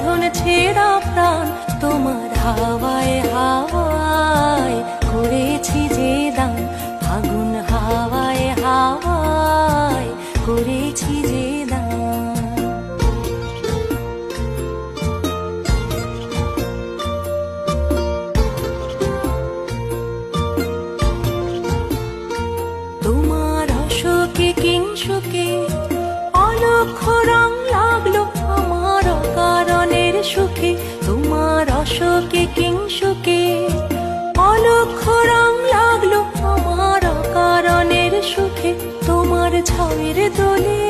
বাঁধন ছেঁড়া প্রাণ তোমার হাওয়ায় হাওয়ায় করেছি যে দান, ফাগুন হাওয়ায় হাওয়ায় করেছি যে দান। তোমার অশোকে কিংসুকে অলক্ষ রং লাগলো আমার অকারণের সুখে, তোমার অশোকে কিংসুকে অলক্ষ রং লাগলো আমার অকারণের সুখে, তোমার ছায়ের দোলে